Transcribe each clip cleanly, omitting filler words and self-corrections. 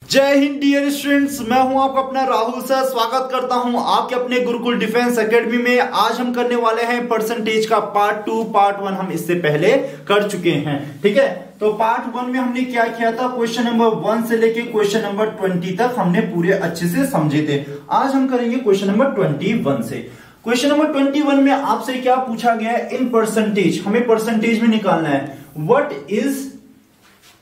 जय Hind dear students, मैं हूं आपका अपना राहुल सर। स्वागत करता हूं आपके अपने गुरुकुल डिफेंस एकेडमी में। आज हम करने वाले हैं परसेंटेज का पार्ट 2। पार्ट 1 हम इससे पहले कर चुके हैं, ठीक है। तो पार्ट 1 में हमने क्या किया था, क्वेश्चन नंबर 1 से लेके क्वेश्चन नंबर 20 तक हमने पूरे अच्छे से समझे थे। आज हम करेंगे क्वेश्चन नंबर 21 से। क्वेश्चन नंबर 21 में आपसे क्या पूछा गया है, इन परसेंटेज, हमें परसेंटेज में निकालना है। व्हाट इज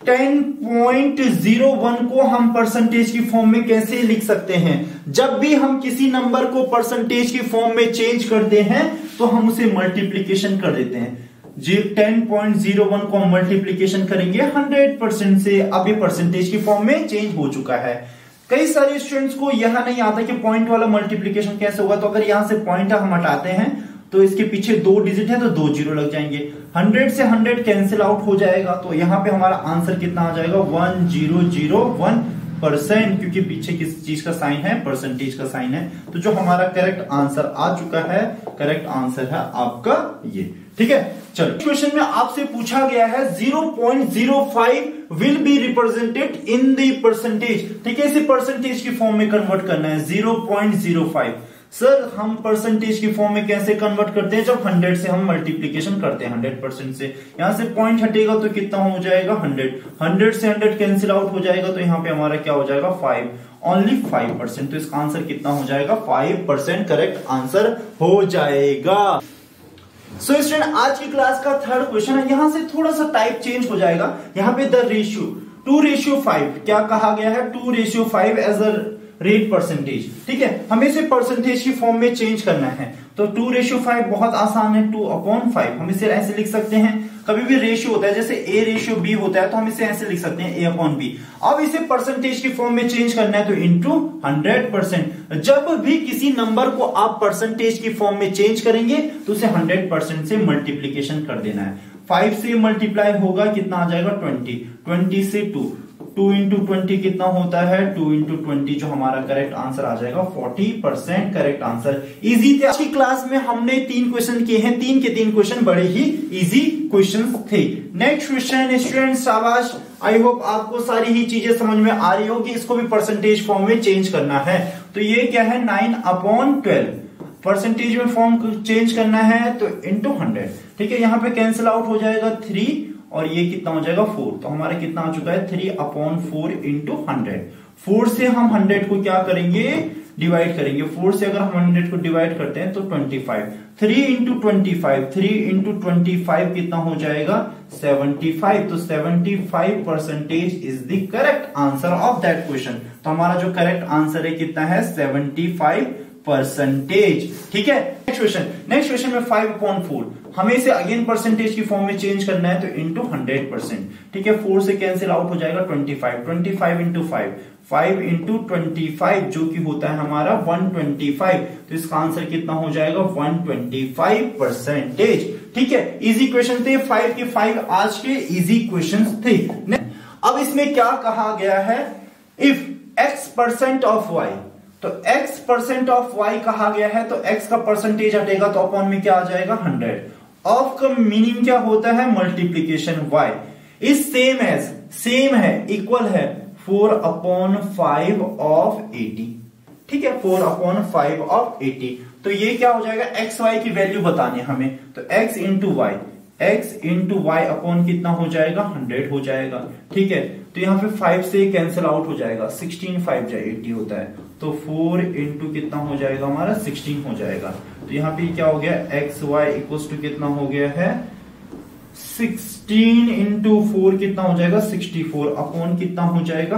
10.01 को हम परसेंटेज की फॉर्म में कैसे लिख सकते हैं। जब भी हम किसी नंबर को परसेंटेज की फॉर्म में चेंज करते हैं तो हम उसे मल्टीप्लीकेशन कर देते हैं। 10.01 को हम मल्टीप्लीकेशन करेंगे 100% से। अब ये परसेंटेज की फॉर्म में चेंज हो चुका है। कई सारे स्टूडेंट्स को यह नहीं आता कि पॉइंट वाला मल्टीप्लीकेशन कैसे होगा। तो अगर यहां से पॉइंट हम हटाते हैं तो इसके पीछे 2 डिजिट है तो 2 जीरो लग जाएंगे। 100 से 100 कैंसिल आउट हो जाएगा तो यहां पे हमारा आंसर कितना आ जाएगा, 1001%, क्योंकि पीछे किस चीज का साइन है, परसेंटेज का साइन है। तो जो हमारा करेक्ट आंसर आ चुका है, करेक्ट आंसर है आपका ये, ठीक है। चलो, क्वेश्चन में आपसे पूछा गया है 0.05 will be represented in the percentage, ठीक है। इसे परसेंटेज की फॉर्म में कन्वर्ट करना है। 0.05 सर हम परसेंटेज की फॉर्म में कैसे कन्वर्ट करते हैं, जब 100 से हम मल्टीप्लीकेशन करते हैं 100% से। यहां से पॉइंट हटेगा तो कितना हो जाएगा, 100 से 100 कैंसिल आउट हो जाएगा तो यहां पे हमारा क्या हो जाएगा, 5, ओनली 5%। तो इसका आंसर कितना हो जाएगा, 5% करेक्ट आंसर हो जाएगा। सो स्टूडेंट, आज की क्लास का थर्ड क्वेश्चन है। यहां से थोड़ा सा टाइप चेंज हो जाएगा। यहां पे द रेशियो 2:5 क्या कहा गया है, 2:5 एज अ रेट परसेंटेज, ठीक है। हमें इसे परसेंटेज की फॉर्म में चेंज करना है। तो 2:5 बहुत आसान है, 2/5 हम इसे ऐसे लिख सकते हैं। कभी भी रेशियो होता है, जैसे A:B होता है तो हम इसे ऐसे लिख सकते हैं, A/B। अब इसे परसेंटेज की फॉर्म में चेंज करना है तो इंटू 100%। जब भी किसी नंबर को आप परसेंटेज की फॉर्म में चेंज करेंगे तो उसे 100% से मल्टीप्लीकेशन कर देना है। 5 से मल्टीप्लाई होगा, कितना आ जाएगा, 20 से 2 इंटू 20 कितना होता है, 2 इंटू 20, जो हमारा करेक्ट आंसर आ जाएगा 40% करेक्ट आंसर। इजी थे। आज की क्लास में हमने 3 क्वेश्चन किए हैं। 3 के 3 क्वेश्चन बड़े ही इजी क्वेश्चन थे। नेक्स्ट क्वेश्चन स्टूडेंट, शाबाश, आई होप आपको सारी ही चीजें समझ में आ रही होगी। इसको भी परसेंटेज फॉर्म में चेंज करना है। तो ये क्या है, 9/12 परसेंटेज में फॉर्म चेंज करना है तो इंटू 100, ठीक है। यहां पे कैंसिल आउट हो जाएगा 3 और ये कितना हो जाएगा 4। तो हमारा कितना आ चुका है, 3/4 इंटू 100। 4 से हम 100 को क्या करेंगे, डिवाइड करेंगे। 4 से अगर हम 100 को डिवाइड करते हैं तो 25। 3 इंटू 25, 3 इंटू 25 कितना हो जाएगा, 75। तो 75% is the correct answer of that question. तो हमारा जो करेक्ट आंसर है कितना है, 75%, ठीक है। नेक्स्ट क्वेश्चन में 5/4 हमें इसे अगेन परसेंटेज की फॉर्म में चेंज करना है तो इंटू 100%, ठीक है। 4 से कैंसिल आउट हो जाएगा 25 इंटू 5 इंटू 25 जो कि होता है हमारा 125। तो इसका आंसर कितना हो जाएगा, 125%, ठीक है। इजी क्वेश्चन थे, 5 के 5 आज के इजी क्वेश्चन थे। अब इसमें क्या कहा गया है, इफ x% ऑफ y, तो x% ऑफ y कहा गया है तो x का परसेंटेज हटेगा तो अपॉन में क्या आ जाएगा, 100। ऑफ का मीनिंग क्या होता है, मल्टीप्लीकेशन। y इज सेम है, इक्वल है 4/5 ऑफ 80, ठीक है, 4/5 ऑफ 80। तो ये क्या हो जाएगा, एक्स वाई की वैल्यू बताने हमें, तो x इंटू वाई अपॉन कितना हो जाएगा, 100 हो जाएगा, ठीक है। तो यहां पे 5 से कैंसिल आउट हो जाएगा, 16 5 जा 80 होता है। तो 4 इंटू कितना हो जाएगा हमारा, 16 हो जाएगा। तो यहाँ पे क्या हो गया, एक्स वाई इक्वल्स टू कितना हो गया है, 16 इंटू 4 कितना हो जाएगा, 64 अपॉन कितना हो जाएगा,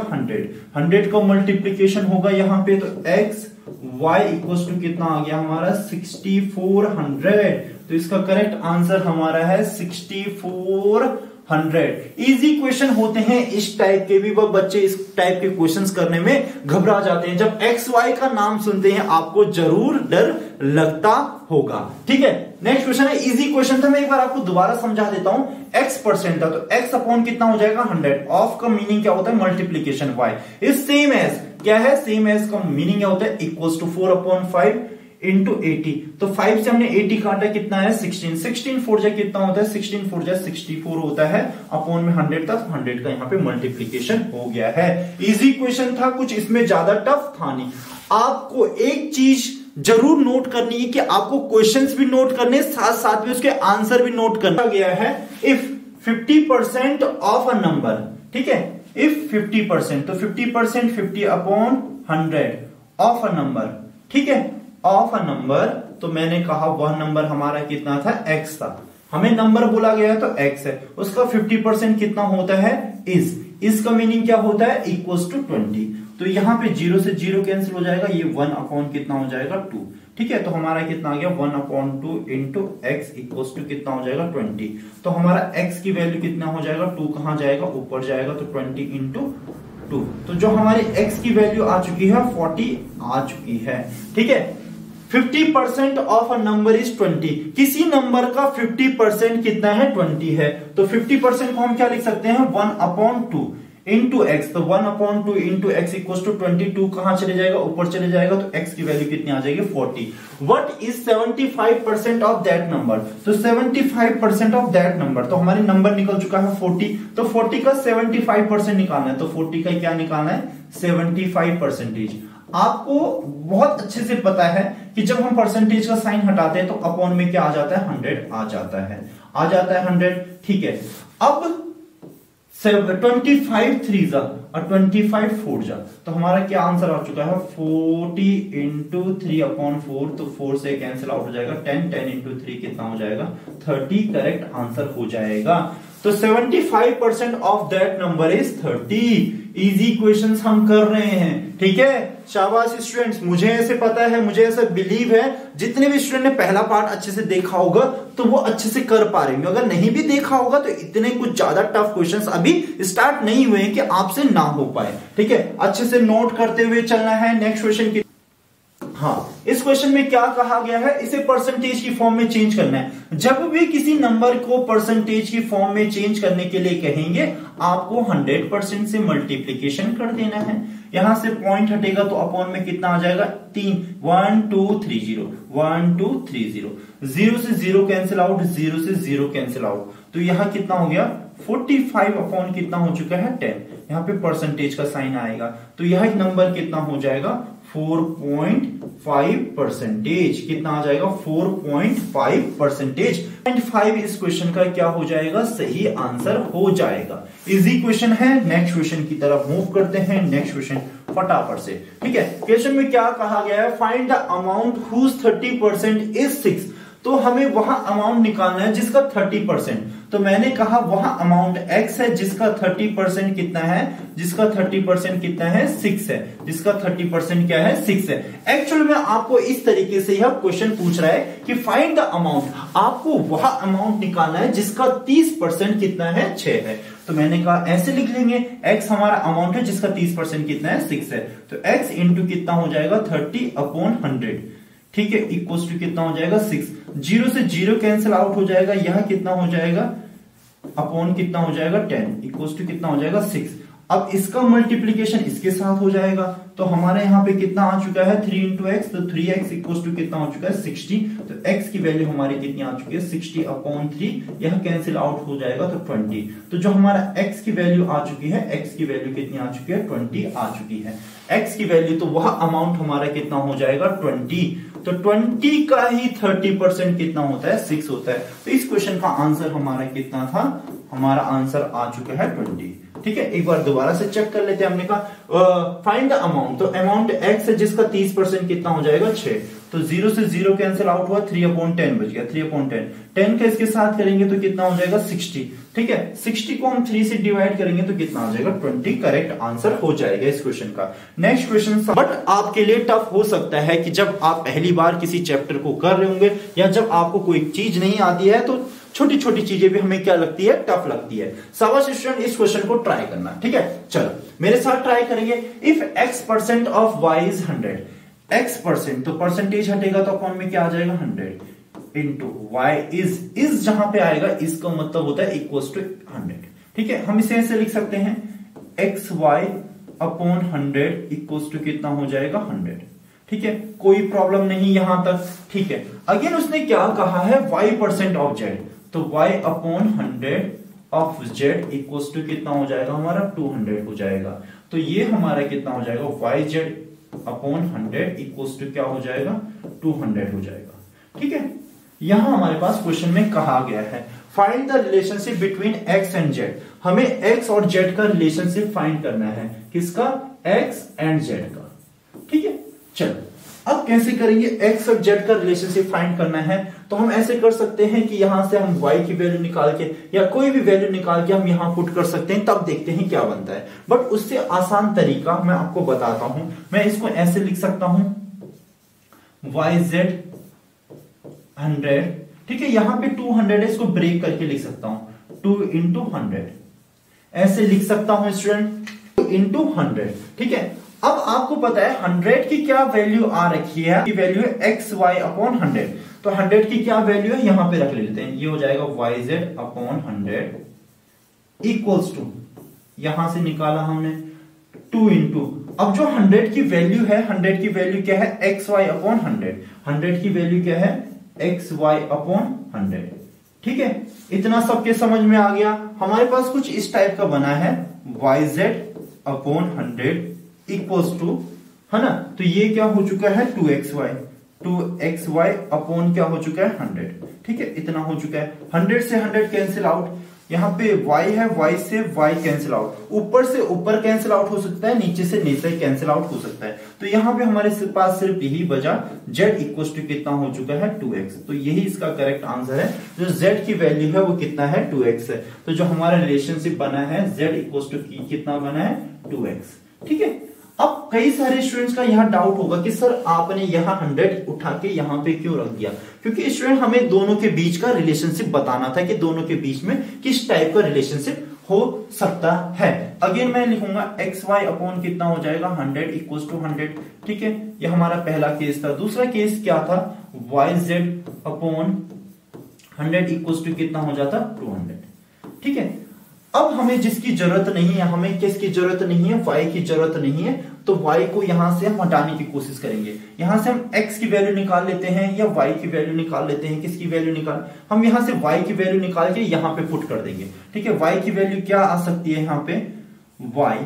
100 का मल्टीप्लीकेशन होगा यहाँ पे। तो एक्स वाई इक्वल्स टू कितना आ गया हमारा, 6400। तो इसका करेक्ट आंसर हमारा है 6400। इजी क्वेश्चन होते हैं इस टाइप के भी, बच्चे इस टाइप के क्वेश्चंस करने में घबरा जाते हैं। जब एक्स वाई का नाम सुनते हैं आपको जरूर डर लगता होगा, ठीक है। नेक्स्ट क्वेश्चन है, इजी क्वेश्चन था, मैं एक बार आपको दोबारा समझा देता हूं। x% था तो x अपॉन कितना हो जाएगा, 100। ऑफ का मीनिंग क्या होता है, multiplication. y is same as, क्या है, सेम एज का मीनिंग क्या होता है, इक्वल्स टू 4/5 इंटू 80, तो 5 से हमने 80 काटा, कितना है 16, 16 4 जा कितना होता है 16 4 जा 64 होता है, अपॉन में 100 था, 100 का यहाँ पे मल्टीप्लीकेशन हो गया है। इजी क्वेश्चन था, कुछ इसमें ज्यादा टफ था नहीं। आपको एक चीज जरूर नोट करनी है कि आपको क्वेश्चंस भी नोट करने, साथ साथ में उसके आंसर भी नोट करना गया है। इफ 50% ऑफ अ नंबर, ठीक है, इफ 50%, तो 50% 50 अपॉन 100 ऑफ अ नंबर, ठीक है, ऑफ अ नंबर, तो मैंने कहा वह नंबर हमारा कितना था, x था, हमें नंबर बोला गया है तो x है, उसका 50% कितना होता है, इस का मीनिंग क्या होता है, इक्वल्स टू 20, तो यहां पे 0 से 0 कैंसिल हो जाएगा, ये 1 अपॉन कितना हो जाएगा 2, ठीक है, तो हमारा कितना आ गया 1 upon 2 into x equals to कितना हो जाएगा 20, तो हमारा x की वैल्यू कितना हो जाएगा, 2 कहां जाएगा, ऊपर जाएगा, तो 20 इंटू 2, तो जो हमारी x की वैल्यू आ चुकी है 40 आ चुकी है, ठीक है। 50% ऑफ अ नंबर इज 20, किसी नंबर का 50% कितना है 20 है, तो 50% को हम क्या लिख सकते हैं 1 अपॉन 2 इंटू एक्स, तो 1 upon 2 into x equal to 22 कहां चले जाएगा, ऊपर चले जाएगा, तो x की वैल्यू कितनी आ जाएगी 40। What is 75% of that number, तो 75% ऑफ दैट नंबर, तो हमारी नंबर निकल चुका है 40, तो 40 का 75% निकालना है, तो 40 का क्या निकालना है 75%। आपको बहुत अच्छे से पता है कि जब हम परसेंटेज का साइन हटाते हैं तो अपॉन में क्या आ जाता है 100 आ जाता है, 100, ठीक है। अब 25 3 जा और 25 4 जा, तो हमारा क्या आंसर आ चुका है 40 इंटू 3 अपॉन 4, तो 4 से कैंसिल आउट हो जाएगा 10, 10 इंटू 3 कितना हो जाएगा 30, करेक्ट आंसर हो जाएगा। तो 75% of that number is 30। Easy questions हम कर रहे हैं, ठीक है, शाबाश स्टूडेंट्स, मुझे ऐसे पता है, मुझे ऐसा बिलीव है, जितने भी स्टूडेंट ने पहला पार्ट अच्छे से देखा होगा तो वो अच्छे से कर पा रहे हैं, अगर नहीं भी देखा होगा तो इतने कुछ ज्यादा टफ क्वेश्चंस अभी स्टार्ट नहीं हुए हैं कि आपसे ना हो पाए, ठीक है, अच्छे से नोट करते हुए चलना है। नेक्स्ट क्वेश्चन की, हाँ, इस क्वेश्चन में क्या कहा गया है, इसे परसेंटेज की फॉर्म में चेंज करना है। जब भी किसी नंबर को परसेंटेज की फॉर्म में चेंज करने के लिए कहेंगे, आपको 100% से मल्टीप्लीकेशन कर देना है। यहां से पॉइंट हटेगा तो अपॉन में कितना आ जाएगा 3, 1 2 3 0, 1 2 3 0, 0 से 0 कैंसिल आउट, 0 से 0 कैंसिल आउट, तो यहां कितना हो गया 45 अपॉन कितना हो चुका है 10, यहां पे परसेंटेज का साइन आएगा, तो यह नंबर कितना हो जाएगा 4.5%, कितना आ जाएगा 4.5%। 5 इस क्वेश्चन का क्या हो जाएगा, सही आंसर हो जाएगा। इजी क्वेश्चन है, नेक्स्ट क्वेश्चन की तरफ मूव करते हैं। नेक्स्ट क्वेश्चन फटाफट से, ठीक है, क्वेश्चन में क्या कहा गया है, find the amount whose 30% is 6, तो हमें वहां अमाउंट निकालना है जिसका 30%, तो मैंने कहा वहां अमाउंट x है जिसका 30% कितना है, जिसका 30% कितना है 6 है, जिसका 30% क्या है 6 है। एक्चुअल में आपको इस तरीके से यह क्वेश्चन पूछ रहा है कि फाइंड द अमाउंट, आपको वह अमाउंट निकालना है जिसका 30% कितना है 6 है, तो मैंने कहा ऐसे लिख लेंगे, x हमारा अमाउंट है जिसका 30% कितना है 6 है, तो x इंटू कितना हो जाएगा 30 अपॉन 100, ठीक है, इक्वल्स टू कितना हो जाएगा 6, 0 से 0 कैंसिल आउट हो जाएगा, यह कितना हो जाएगा अपॉन कितना हो जाएगा 10, इक्वल्स टू कितना हो जाएगा 6। अब इसका मल्टीप्लीकेशन इसके साथ हो जाएगा, तो हमारे यहाँ पे कितना आ चुका है 3 इंटू एक्स, तो 3x इक्वल्स टू कितना हो चुका है 60, तो x की वैल्यू हमारी कितनी आ चुकी है 60 अपॉन 3, यह कैंसिल आउट हो जाएगा तो 20, तो जो हमारा x की वैल्यू आ चुकी है, x की वैल्यू कितनी आ चुकी है 20 आ चुकी है, x की वैल्यू, तो वह अमाउंट हमारा कितना हो जाएगा 20, तो 20 का ही 30% कितना होता है 6 होता है, तो इस क्वेश्चन का आंसर हमारा कितना था, हमारा आंसर आ चुका है 20, ठीक है। एक बार दोबारा से चेक कर लेते हैं, हमने कहा फाइंड द अमाउंट, तो अमाउंट x है जिसका 30% कितना हो जाएगा 6, तो 0 से 0 कैंसिल आउट हुआ, 3 अपॉन 10 बच गया, 3 अपॉन 10, 10 का इसके साथ करेंगे तो कितना हो जाएगा 60, ठीक है, 60 को हम 3 से डिवाइड करेंगे तो कितना आ जाएगा 20, करेक्ट आंसर हो जाएगा इस क्वेश्चन का। नेक्स्ट क्वेश्चन, बट आपके लिए टफ हो सकता है कि जब आप पहली बार किसी चैप्टर को कर रहे होंगे या जब आपको कोई चीज नहीं आती है तो छोटी छोटी चीजें भी हमें क्या लगती है, टफ लगती है। शाबाश स्टूडेंट, इस क्वेश्चन को ट्राई करना, ठीक है, चलो मेरे साथ ट्राई करेंगे। If x% of y is 100, x%, तो परसेंटेज हटेगा तो अपॉन में क्या आ जाएगा 100 इंटू y इज जहां पे आएगा, इसका मतलब होता है इक्वल्स टू 100, ठीक है, हम इसे ऐसे लिख सकते हैं xy अपॉन 100 इक्वल्स टू कितना हो जाएगा 100, ठीक है, कोई प्रॉब्लम नहीं यहां तक। ठीक है, अगेन उसने क्या कहा है, y% ऑफ z, तो y upon 100 of z equals to कितना हो जाएगा हमारा 200 हो जाएगा। तो ये हमारा कितना हो जाएगा, yz अपॉन 100 इक्वल्स टू क्या हो जाएगा 200 हो जाएगा। ठीक है, यहां हमारे पास क्वेश्चन में कहा गया है find the relationship between x and z। हमें x और z का रिलेशनशिप फाइंड करना है, किसका, x एंड z का। ठीक है, चलो अब कैसे करेंगे, x और z का रिलेशनशिप फाइंड करना है तो हम ऐसे कर सकते हैं कि यहां से हम y की वैल्यू निकाल के या कोई भी वैल्यू निकाल के हम यहां पुट कर सकते हैं, तब देखते हैं क्या बनता है। बट उससे आसान तरीका मैं आपको बताता हूं, मैं इसको ऐसे लिख सकता हूं yz 100, ठीक है, यहां पे 200 है, इसको ब्रेक करके लिख सकता हूं 2 इंटू 100, ऐसे लिख सकता हूं स्टूडेंट 2 इंटू 100। ठीक है, अब आपको पता है 100 की क्या वैल्यू आ रखी है, की वैल्यू है एक्स वाई अपॉन 100, तो 100 की क्या वैल्यू है यहां पे रख लेते हैं, ये हो जाएगा yz अपॉन 100 इक्वल्स टू, यहां से निकाला हमने 2 इंटू, अब जो 100 की वैल्यू है, 100 की वैल्यू क्या है, एक्स वाई अपॉन 100, 100 की वैल्यू क्या है, एक्स वाई अपॉन 100। ठीक है, इतना सबके समझ में आ गया। हमारे पास कुछ इस टाइप का बना है yz अपॉन 100 इक्वल्स टू, है ना, तो ये क्या हो चुका है 2xy अपॉन क्या हो चुका है 100। ठीक है, इतना हो चुका है, 100 से 100 कैंसिल आउट, यहाँ पे y है, y से y कैंसिल आउट, ऊपर से ऊपर कैंसिल आउट हो सकता है, नीचे से नीचे कैंसिल आउट हो सकता है, तो यहाँ पे हमारे पास सिर्फ यही बचा, z इक्वल टू कितना हो चुका है 2x, तो यही इसका करेक्ट आंसर है। जो z की वैल्यू है वो कितना है 2x है, तो जो हमारा रिलेशनशिप बना है z इक्वल टू कितना बना है 2x। ठीक है, अब कई सारे स्टूडेंट्स का यहाँ डाउट होगा कि सर आपने यहाँ 100 उठा के यहाँ पे क्यों रख दिया, क्योंकि स्टूडेंट हमें दोनों के बीच का रिलेशनशिप बताना था कि दोनों के बीच में किस टाइप का रिलेशनशिप हो सकता है। अगेन मैं लिखूंगा एक्स वाई अपॉन कितना हो जाएगा 100 इक्वल टू 100। ठीक है, ये हमारा पहला केस था। दूसरा केस क्या था, yz अपॉन 100 इक्वल टू कितना हो जाता 200। ठीक है, अब हमें जिसकी जरूरत नहीं है, हमें किसकी जरूरत नहीं है, y की जरूरत नहीं है, तो y को यहां से हम हटाने की कोशिश करेंगे। यहां से हम x की वैल्यू निकाल लेते हैं या y की वैल्यू निकाल लेते हैं, किसकी वैल्यू निकाल, हम यहां से y की वैल्यू निकाल के यहां पे पुट कर देंगे। ठीक है, y की वैल्यू क्या आ सकती है यहाँ पे, y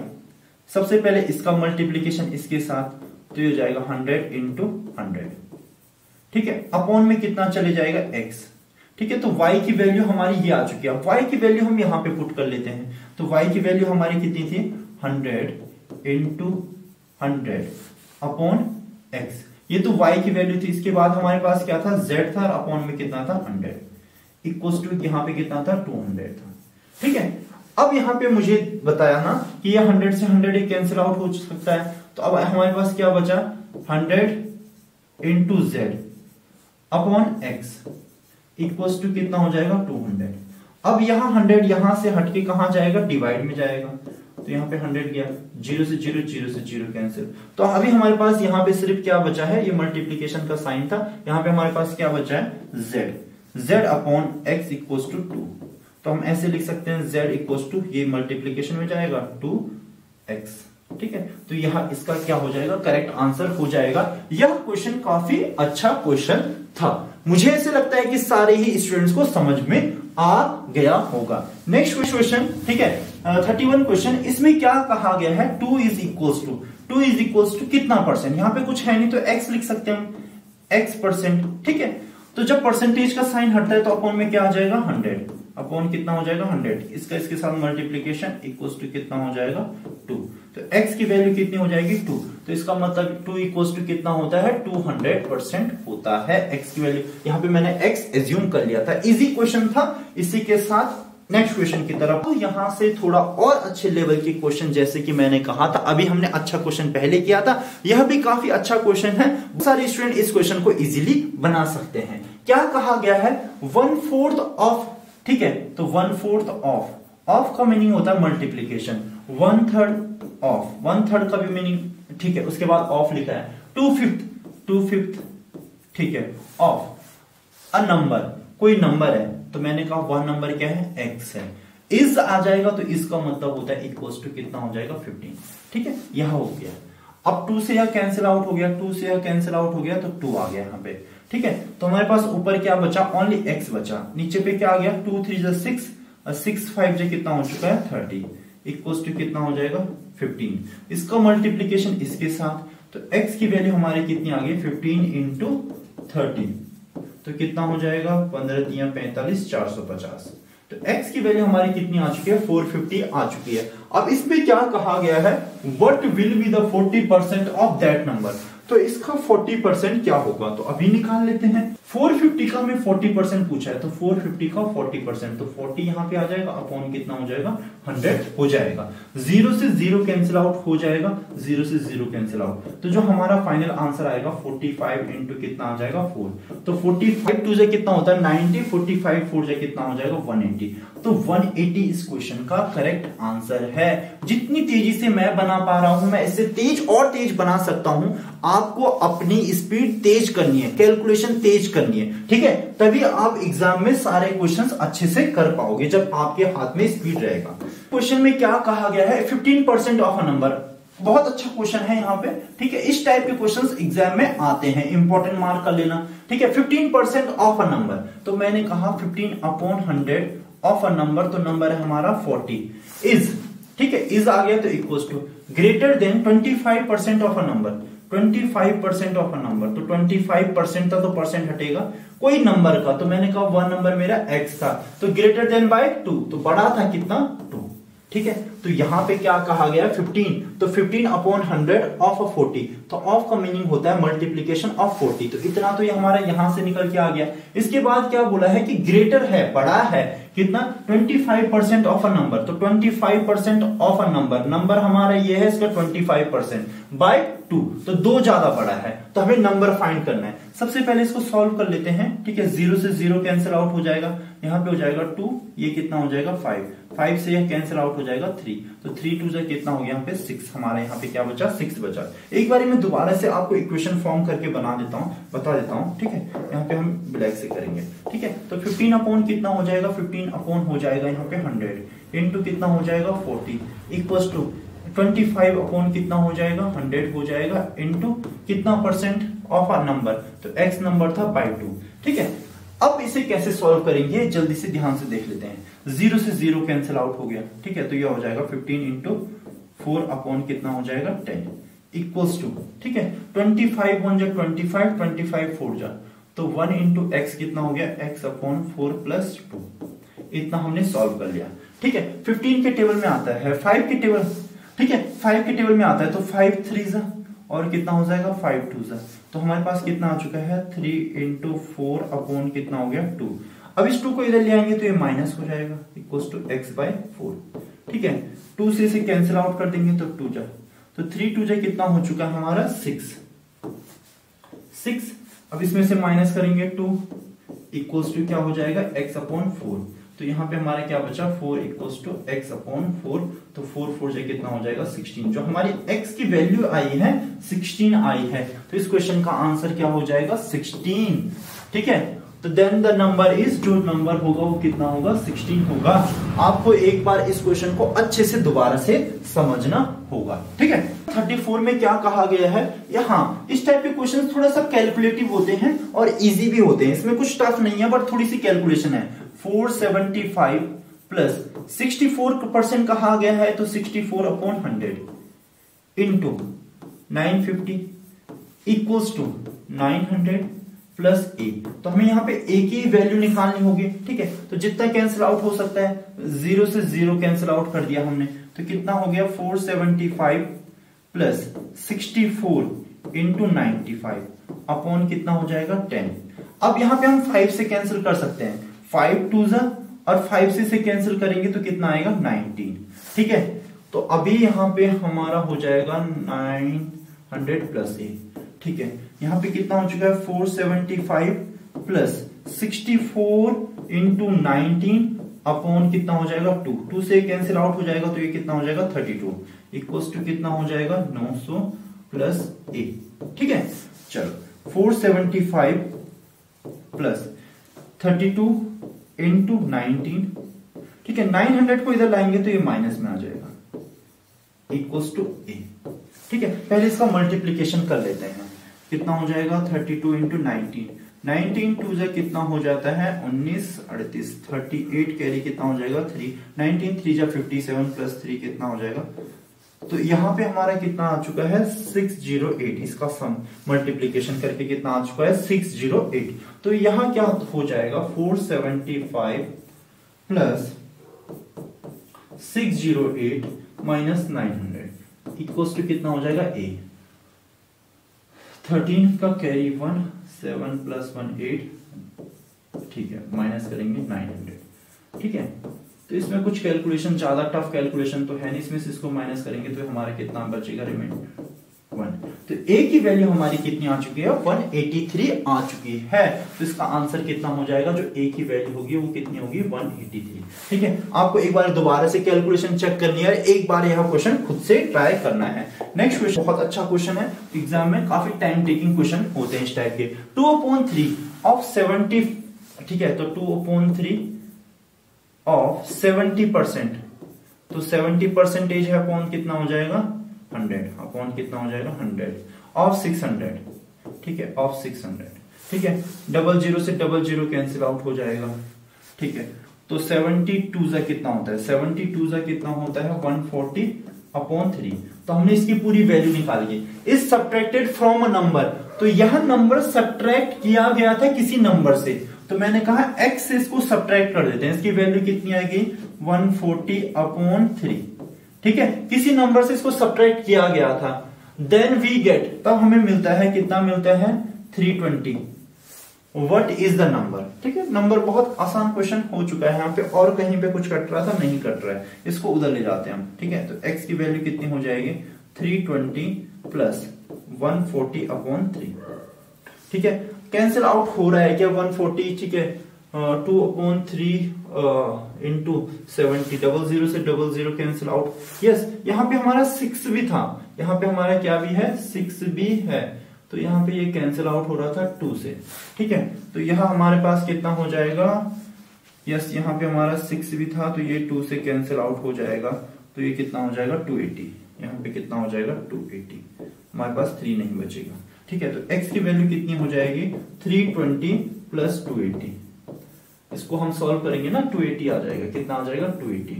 सबसे पहले इसका मल्टीप्लीकेशन इसके साथ, तो ये हो जाएगा 100 इंटू 100। ठीक है, अपॉन में कितना चले जाएगा x। ठीक है, तो y की वैल्यू हमारी ये आ चुकी है। y की वैल्यू हम यहां पे पुट कर लेते हैं, तो y की वैल्यू हमारी कितनी थी 100 इंटू 100 अपॉन x, ये तो y की वैल्यू थी। इसके बाद हमारे पास क्या था, z था, और अपॉन में कितना था 100 इक्वल्स टू यहाँ पे कितना था 200 था। ठीक है, अब यहाँ पे मुझे बताया ना कि ये 100 से 100 कैंसिल आउट हो सकता है, तो अब हमारे पास क्या बचा 100 into z upon x equals to कितना हो जाएगा 200। अब यहाँ 100 यहां से हटके कहां जाएगा, डिवाइड में जाएगा, तो यहाँ पे 100 गया, 0 से 0, 0 से 0 कैंसिल, तो अभी हमारे पास यहाँ पे सिर्फ क्या बचा है, ये मल्टीप्लीकेशन का साइन था, यहाँ पे हमारे पास क्या बचा है z upon x equals to 2, तो हम ऐसे लिख सकते हैं z इक्वल्स टू, ये मल्टीप्लीकेशन में जाएगा 2x। ठीक है, तो यहाँ इसका क्या हो जाएगा, करेक्ट आंसर हो जाएगा। यह क्वेश्चन काफी अच्छा क्वेश्चन था, मुझे ऐसे लगता है कि सारे ही स्टूडेंट्स को समझ में आ गया होगा। नेक्स्ट क्वेश्चन, ठीक है 31 क्वेश्चन, इसमें क्या कहा गया है, 2 इज इक्वल्स टू कितना परसेंट, यहाँ पे कुछ है नहीं तो x लिख सकते हैं हम, x%। ठीक है, तो जब परसेंटेज का साइन हटता है तो अपॉन में क्या आ जाएगा 100, अपॉन कितना हो जाएगा 100, इसका इसके साथ मल्टीप्लीकेशन इक्वल्स टू कितना हो जाएगा 2, तो x की वैल्यू कितनी हो जाएगी 2, तो इसका मतलब 2 इक्वल्स टू कितना होता है 200% होता है x की वैल्यू। यहाँ पे मैंने x एज्यूम कर लिया था, इजी क्वेश्चन था। इसी के साथ नेक्स्ट क्वेश्चन की तरफ, तो यहां से थोड़ा और अच्छे लेवल के क्वेश्चन, जैसे कि मैंने कहा था अभी हमने अच्छा क्वेश्चन पहले किया था, यह भी काफी अच्छा क्वेश्चन है, बहुत सारे स्टूडेंट इस क्वेश्चन को इजीली बना सकते हैं। क्या कहा गया है, 1/4 ऑफ, ठीक है, तो 1/4 ऑफ का मीनिंग होता है मल्टीप्लीकेशन, 1/3 ऑफ, 1/3 का भी मीनिंग, ठीक है, उसके बाद ऑफ लिखा है, 2/5, ठीक है, ऑफ अ नंबर, कोई नंबर है, तो मैंने कहा वह नंबर क्या है, x है, इज आ जाएगा तो इसका मतलब होता है इक्वल्स टू कितना हो जाएगा 15। ठीक है, यह हो गया। अब 2 से यह कैंसिल आउट हो गया, 2 से यह कैंसिल आउट हो गया तो 2 आ गया यहाँ पे। ठीक है, तो हमारे पास ऊपर क्या बचा, ओनली x बचा। नीचे पे क्या आ गया, 2 3 जा 6 और 6 5 जा कितना हो चुका है 30, इक्वल्स टू कितना हो जाएगा 15। इसका मल्टीप्लीकेशन इसके साथ, तो x की वैल्यू हमारी कितनी आ गई 15 इंटू 30, तो कितना हो जाएगा 15 3 45 450। तो x की वैल्यू हमारी कितनी आ चुकी है 450 आ चुकी है। अब इसमें क्या कहा गया है, what will be the 40% of that number. तो इसका 40% क्या होगा, तो अभी निकाल लेते हैं। 450 का हमें 40% पूछा है, तो 450 का 40%, तो 40 यहां पे आ जाएगा, अपॉन कितना हो जाएगा 100 हो जाएगा। 0 से 0 कैंसिल आउट हो जाएगा, 0 से 0 कैंसिल आउट, तो जो हमारा फाइनल आंसर आएगा 45 इंटू कितना आ जाएगा 4, तो 45 टू से कितना होता है 90, 45 4 से कितना हो जाएगा 180, तो 180 इस क्वेश्चन का करेक्ट आंसर है। जितनी तेजी से मैं बना पा रहा हूं, मैं इससे तेज और तेज बना सकता हूं। आपको अपनी स्पीड तेज करनी है, कैलकुलेशन तेज करनी है, ठीक है, तभी आप एग्जाम में सारे क्वेश्चंस अच्छे से कर पाओगे जब आपके हाथ में स्पीड रहेगा। क्वेश्चन में क्या कहा गया है, 15% ऑफ अ नंबर, बहुत अच्छा क्वेश्चन है यहाँ पे। ठीक है, इस टाइप के क्वेश्चंस एग्जाम में आते हैं, इंपॉर्टेंट मार्क कर लेना। ठीक है, 15% ऑफ अ नंबर, तो मैंने कहा 15 अपॉन 100 ऑफ अ नंबर, तो नंबर है हमारा 40 इज, ठीक है, इज आ गया तो equals to greater than 25% of a number, 25% of a number, तो 25% था तो परसेंट हटेगा कोई नंबर का, तो मैंने कहा 1 नंबर मेरा x था, तो ग्रेटर देन बाय 2, तो बड़ा था कितना 2। ठीक है, तो यहां पे क्या कहा गया 15, तो 15 अपॉन 100 ऑफ 40, तो ऑफ का मीनिंग होता है मल्टीप्लीकेशन ऑफ 40, तो इतना तो ये हमारा यहां से निकल के आ गया। इसके बाद क्या बोला है कि ग्रेटर है, बड़ा है कितना 25% ऑफ अ नंबर, तो 25% ऑफ अ नंबर, नंबर हमारा ये है इसका 25% बाय 2, तो 2 ज्यादा बड़ा है, तो हमें नंबर फाइंड करना है। सबसे पहले इसको सॉल्व कर लेते हैं। ठीक है, 0 से 0 कैंसिल आउट हो जाएगा, यहाँ पे हो जाएगा 2, ये कितना हो जाएगा 5, 5 से यह कैंसिल आउट हो जाएगा 3, तो 3 2 से कितना हो गया यहाँ पे 6, हमारा यहाँ पे क्या बचा 6 बचा। एक बार मैं दोबारा से आपको इक्वेशन फॉर्म करके बता देता हूँ। ठीक है, यहाँ पे हम ब्लैक से करेंगे। ठीक है, तो 15 अपॉन कितना हो जाएगा, 15 अपॉन हो जाएगा यहाँ पे 100 इंटू कितना हो जाएगा 40 इक्वल्स टू 25 अपॉन कितना हो जाएगा 100 हो जाएगा इंटू कितना परसेंट ऑफ अ नंबर, तो x नंबर था बाय 2। ठीक है, अब इसे कैसे सॉल्व करेंगे जल्दी से ध्यान से देख लेते हैं। 0 से 0 कैंसिल आउट हो गया। ठीक है, तो यह हो जाएगा 15 इंटू 4 अपॉन कितना हो जाएगा 10 इक्वल्स टू, ठीक है, 25 1 जा 25, 25 4 जा, तो 1 इंटू एक्स कितना हो गया x अपॉन 4 प्लस 2, इतना हमने सॉल्व कर लिया। ठीक है, 15 के टेबल में आता है, 5 के टेबल, ठीक है 5 के टेबल में आता है, तो 5 3 जा और कितना हो जाएगा 5 2 जा, तो हमारे पास कितना आ चुका है 3 इंटू 4 अपॉन कितना हो गया 2। अब इस 2 को इधर ले आएंगे तो ये माइनस हो जाएगा इक्वल्स टू x बाय 4। ठीक है, 2 से इसे कैंसिल आउट कर देंगे तो 2 जा, तो 3 2 जा कितना हो चुका है हमारा 6। अब इसमें से माइनस करेंगे 2 इक्वल्स टू क्या हो जाएगा x अपॉन 4, तो यहाँ पे हमारे क्या बचा 4 इक्वल्स टू x अपॉन 4, तो 4 4 से कितना हो जाएगा 16, जो हमारी x की वैल्यू आई है 16 आई है, तो इस क्वेश्चन का आंसर क्या हो जाएगा 16। ठीक है, तो देन द नंबर इज, जो नंबर होगा वो कितना होगा 16 होगा। आपको एक बार इस क्वेश्चन को अच्छे से दोबारा से समझना होगा। ठीक है, 34 में क्या कहा गया है, यहाँ इस टाइप के क्वेश्चन थोड़ा सा कैलकुलेटिव होते हैं और इजी भी होते हैं, इसमें कुछ टफ नहीं है बट थोड़ी सी कैलकुलेशन है। 475 प्लस 64% कहा गया है, तो 64 upon 100 into 950 equals to 900 plus a, तो हमें यहाँ पे ए की वैल्यू निकालनी होगी। ठीक है, तो जितना कैंसिल आउट हो सकता है, 0 से 0 कैंसिल आउट कर दिया हमने, तो कितना हो गया 475 प्लस 64 इंटू 95 अपॉन कितना हो जाएगा 10। अब यहाँ पे हम 5 से कैंसिल कर सकते हैं, 5 2 जा और 5 से कैंसिल करेंगे तो कितना आएगा 19। ठीक है, तो अभी यहाँ पे हमारा हो जाएगा 900 प्लस ए। ठीक है, यहाँ पे कितना हो चुका है 475 प्लस 64 इंटू 19 अपॉन कितना हो जाएगा 2, 2 से कैंसिल आउट हो जाएगा तो ये कितना हो जाएगा 32 इक्वल्स टू कितना हो जाएगा 900 प्लस ए। ठीक है, चलो 475 प्लस 32 इंटू 19, ठीक है 900 को इधर लाएंगे तो ये माइनस में आ जाएगा इक्वल्स टू ए। ठीक है, पहले इसका मल्टीप्लीकेशन कर लेते हैं। कितना हो जाएगा 32 इंटू 19, 19 टू जा कितना हो जाता है 19, 38, 38 कैरी कितना हो जाएगा 3, 19 3 जा 57 प्लस 3 कितना हो जाएगा। तो यहाँ पे हमारा कितना आ चुका है 608, इसका सम मल्टीप्लीकेशन करके कितना आ चुका है 608। तो यहाँ क्या हो जाएगा 475 प्लस 608 माइनस 900 इक्वल्स टू कितना हो जाएगा A। 13 का कैरी 1, 7 प्लस 1 8, ठीक है, माइनस करेंगे 900। ठीक है, तो इसमें कुछ कैलकुलेशन, ज्यादा टफ कैलकुलेशन तो है नहीं, इसमें से इसको माइनस करेंगे तो हमारा कितना बचेगा रिमाइंडर 1। तो A की वैल्यू हमारी कितनी आ चुकी है 183 आ चुकी है। तो इसका आंसर कितना हो जाएगा, जो A की वैल्यू होगी वो कितनी होगी 183। ठीक है, आपको एक बार दोबारा से कैलकुलेशन चेक करनी है, एक बार यह क्वेश्चन खुद से ट्राई करना है। नेक्स्ट क्वेश्चन बहुत अच्छा क्वेश्चन है, एग्जाम में काफी टाइम टेकिंग क्वेश्चन होते हैं इस टाइप के। 2/3 ऑफ 70, ठीक है, तो 2/3 ऑफ 70%, तो 70% है अपॉन कितना हो जाएगा 100, अपॉन कितना हो जाएगा 100 ऑफ 600, ठीक है, ऑफ 600, ठीक है, 00 से 00 कैंसिल आउट हो जाएगा। ठीक है, तो 72 जा कितना होता है, 72 जा कितना होता है 140/3। तो हमने इसकी पूरी वैल्यू निकाली है। Is subtracted from a number, तो यह नंबर सब्ट्रैक्ट किया गया था किसी नंबर से, तो मैंने कहा x से इसको सब्ट्रैक्ट कर देते हैं। इसकी वैल्यू कितनी आएगी 140/3। ठीक है, किसी नंबर से इसको सब्ट्रैक्ट किया गया था, देन वी गेट, तब हमें मिलता है कितना मिलता है 320। What is the number. ठीक है, नंबर बहुत आसान क्वेश्चन हो चुका है यहाँ पे, और कहीं पे कुछ कट रहा था नहीं कट रहा है, इसको उधर ले जाते हैं हम। ठीक है, तो x की वैल्यू कितनी हो जाएगी 320 प्लस 140/3। ठीक है, कैंसिल आउट हो रहा है क्या 140, ठीक है, 2/3 इंटू 70, 00 से 00 कैंसिल आउट। यस, यहाँ पे हमारा 6 भी था, यहाँ पे हमारा क्या भी है 6 भी है, तो यहाँ पे ये कैंसिल आउट हो रहा था 2 से। ठीक है, तो यहाँ हमारे पास कितना हो जाएगा, यस, यहाँ पे हमारा 6 भी था, तो ये 2 से कैंसिल आउट हो जाएगा, तो ये कितना हो जाएगा 280, यहाँ पे कितना हो जाएगा 280, हमारे पास 3 नहीं बचेगा। ठीक है, तो x की वैल्यू कितनी हो जाएगी 320 प्लस 280, इसको हम सॉल्व करेंगे ना 280 आ जाएगा, कितना आ जाएगा 280।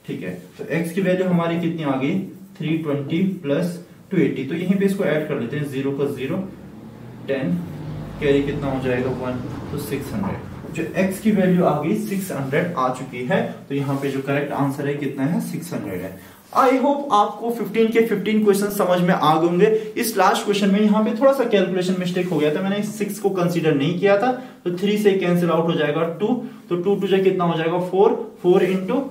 ठीक है, तो x की वैल्यू हमारी कितनी आ गई 320 प्लस 280, तो यहीं पे इसको ऐड कर लेते हैं, 0 का 0, 10 कैरी कितना हो जाएगा 1, तो 600। जो x की वैल्यू आ गई 600 आ चुकी है, तो यहाँ पे जो करेक्ट आंसर है कितना है 600 है। आई होप आपको 15 के 15 क्वेश्चन समझ में आ गए होंगे। इस लास्ट क्वेश्चन में यहाँ पे थोड़ा सा कैलकुलेशन मिस्टेक हो गया था, मैंने 6 को कंसीडर नहीं किया था, तो 3 से कैंसिल आउट हो जाएगा 2, तो 2 2 कितना हो जाएगा 4, 4 इंटू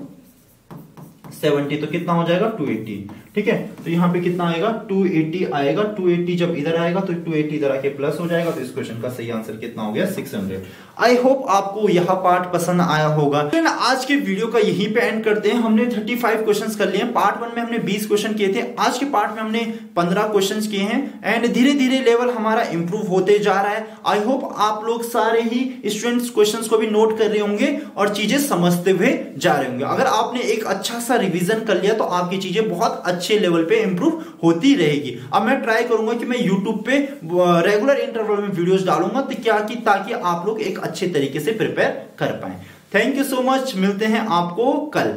70, तो कितना हो जाएगा 280। ठीक है, तो यहाँ पे कितना आएगा 280 आएगा, 280 जब इधर आएगा तो 280 इधर आके प्लस हो जाएगा, तो इस क्वेश्चन का सही आंसर कितना हो गया 600। आई होप आपको यह पार्ट पसंद आया होगा। तो आज के वीडियो का यहीं पे एंड करते हैं। हमने 35 क्वेश्चंस कर लिए। पार्ट 1 में हमने 20 क्वेश्चन किए थे, आज के पार्ट में हमने 15 क्वेश्चंस किए हैं, एंड धीरे धीरे लेवल हमारा इंप्रूव होते जा रहा है। आई होप आप लोग सारे ही स्टूडेंट्स क्वेश्चंस को भी नोट कर रहे होंगे और चीजें समझते हुए जा रहे होंगे। अगर आपने एक अच्छा सा रिवीजन कर लिया तो आपकी चीजें बहुत अच्छे लेवल पे इंप्रूव होती रहेगी। अब मैं ट्राई करूंगा कि मैं यूट्यूब पे रेगुलर इंटरवल में वीडियोस डालूंगा, तो क्या कि ताकि आप लोग एक अच्छे तरीके से प्रिपेयर कर पाए। थैंक यू सो मच, मिलते हैं आपको कल।